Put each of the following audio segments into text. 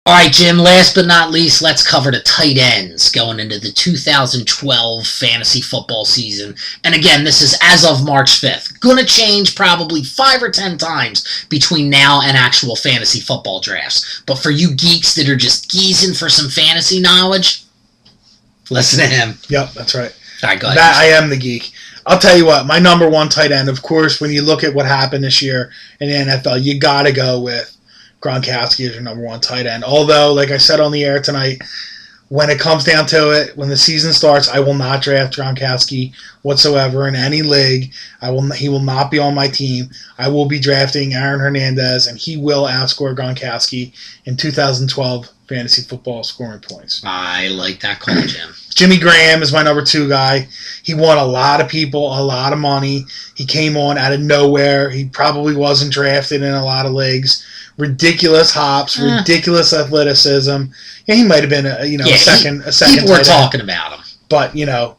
All right, Jim, last but not least, let's cover the tight ends going into the 2012 fantasy football season. And again, this is as of March 5th. Going to change probably 5 or 10 times between now and actual fantasy football drafts. But for you geeks that are just geezing for some fantasy knowledge, listen to him. Yep, that's right. All right, go ahead. I am the geek. I'll tell you what, my number one tight end, of course, when you look at what happened this year in the NFL, you got to go with Gronkowski as your number one tight end. Although, like I said on the air tonight, when it comes down to it, when the season starts, I will not draft Gronkowski whatsoever in any league. He will not be on my team. I will be drafting Aaron Hernandez, and he will outscore Gronkowski in 2012 fantasy football scoring points. I like that call, Jim. Jimmy Graham is my number 2 guy. He won a lot of people a lot of money. He came on out of nowhere. He probably wasn't drafted in a lot of leagues. Ridiculous hops, ridiculous athleticism. Yeah, he might have been a second. People were talking about him, but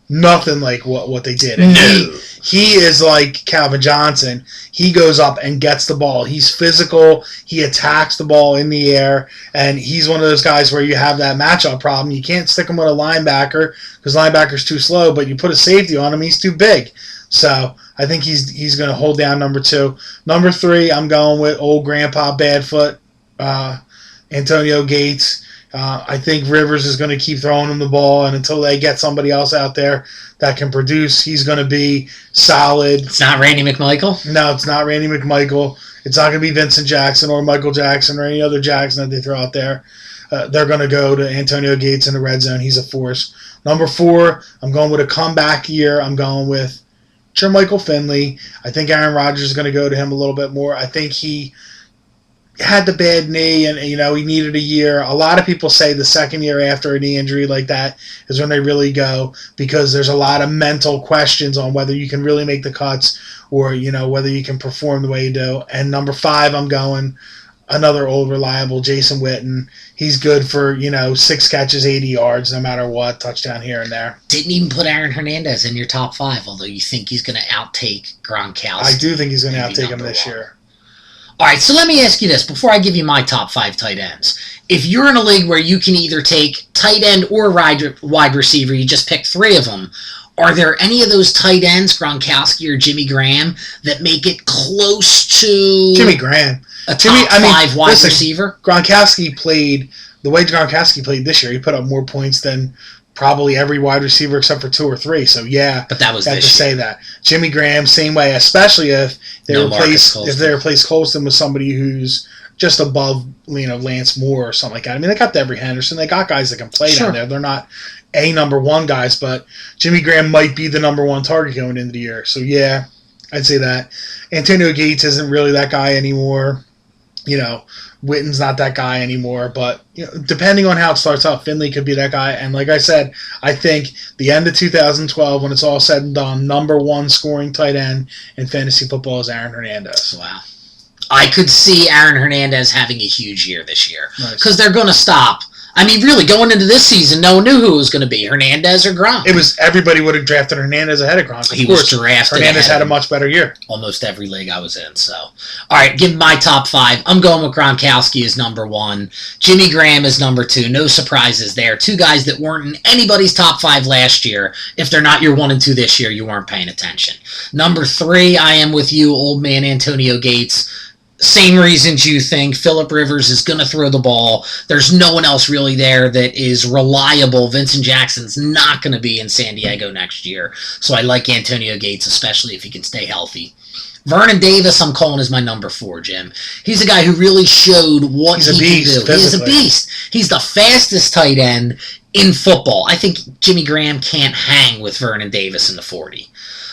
nothing like what they did. And he is like Calvin Johnson. He goes up and gets the ball. He's physical. He attacks the ball in the air, and he's one of those guys where you have that matchup problem. You can't stick him with a linebacker because linebacker's too slow, but you put a safety on him, he's too big. So I think he's going to hold down number 2. Number 3, I'm going with old Grandpa Badfoot, Antonio Gates. I think Rivers is going to keep throwing him the ball, and until they get somebody else out there that can produce, he's going to be solid. It's not Randy McMichael? No, it's not Randy McMichael. It's not going to be Vincent Jackson or Michael Jackson or any other Jackson that they throw out there. They're going to go to Antonio Gates in the red zone. He's a force. Number 4, I'm going with a comeback year. I'm going with Jermichael Finley. I think Aaron Rodgers is going to go to him a little bit more. I think he had the bad knee and he needed a year. A lot of people say the second year after a knee injury like that is when they really go, because there's a lot of mental questions on whether you can really make the cuts or whether you can perform the way you do. And number 5, I'm going another old reliable Jason Witten. He's good for 6 catches, 80 yards, no matter what, touchdown here and there. Didn't even put Aaron Hernandez in your top 5, although you think he's going to outtake Gronkowski. I do think he's going to outtake him this year. All right, so let me ask you this before I give you my top 5 tight ends. If you're in a league where you can either take tight end or wide receiver, you just pick 3 of them, are there any of those tight ends, Gronkowski or Jimmy Graham, that make it close to Jimmy Graham, a top 5 wide receiver? Gronkowski played the way Gronkowski played this year. He put up more points than probably every wide receiver except for 2 or 3. So yeah, but that was I have to say that. Jimmy Graham, same way, especially if they replace Colston with somebody who's just above Lance Moore or something like that. I mean, they got Devery Henderson. They got guys that can play down there. They're not a number 1 guys, but Jimmy Graham might be the number 1 target going into the year. So yeah, I'd say that. Antonio Gates isn't really that guy anymore. Witten's not that guy anymore, but depending on how it starts out, Finley could be that guy. And like I said, I think the end of 2012, when it's all said and done, number 1 scoring tight end in fantasy football is Aaron Hernandez. Wow. I could see Aaron Hernandez having a huge year this year because Nice. they're going to stop. I mean, really, going into this season, no one knew who it was going to be, Hernandez or Gronk. Everybody would have drafted Hernandez ahead of Gronk. He was drafted. Hernandez had a much better year. Almost every league I was in. So, all right, give my top 5. I'm going with Gronkowski as number 1. Jimmy Graham is number 2. No surprises there. 2 guys that weren't in anybody's top 5 last year. If they're not your 1 and 2 this year, you weren't paying attention. Number 3, I am with you, old man Antonio Gates. Same reasons you think. Phillip Rivers is going to throw the ball. There's no one else really there that is reliable. Vincent Jackson's not going to be in San Diego next year. So I like Antonio Gates, especially if he can stay healthy. Vernon Davis, I'm calling as my number 4, Jim. He's a guy who really showed what he can do. He is a beast. He's the fastest tight end in football. I think Jimmy Graham can't hang with Vernon Davis in the 40.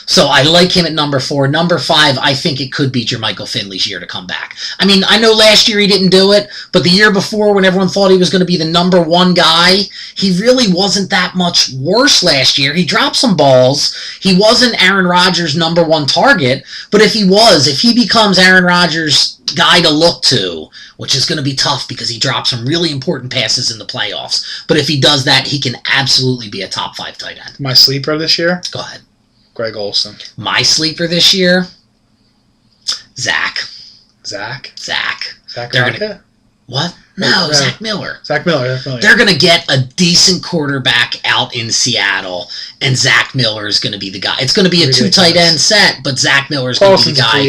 So I like him at number 4. Number 5, I think it could be Jermichael Finley's year to come back. I mean, I know last year he didn't do it, but the year before when everyone thought he was going to be the number 1 guy, he really wasn't that much worse last year. He dropped some balls. He wasn't Aaron Rodgers' number 1 target, but if he becomes Aaron Rodgers' guy to look to, which is going to be tough because he dropped some really important passes in the playoffs, but if he does that, he can absolutely be a top 5 tight end. My sleeper this year? Go ahead. Greg Olsen. My sleeper this year, Zach. Zach? Zach. Zach They're Rocket? What? No, Zach Miller. Zach Miller. They're going to get a decent quarterback out in Seattle, and Zach Miller is going to be the guy. It's going to be a 2 tight end set, but Zach Miller is going to be the guy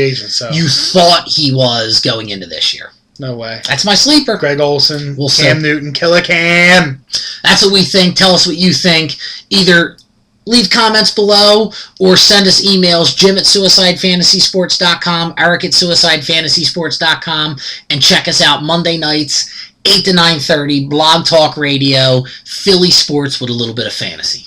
you thought he was going into this year. No way. That's my sleeper. Greg Olsen, Cam Newton, Killer Cam. That's what we think. Tell us what you think. Either leave comments below or send us emails, Jim@SuicideFantasySports.com, Eric@SuicideFantasySports.com, and check us out Monday nights, 8 to 9:30, Blog Talk Radio, Philly sports with a little bit of fantasy.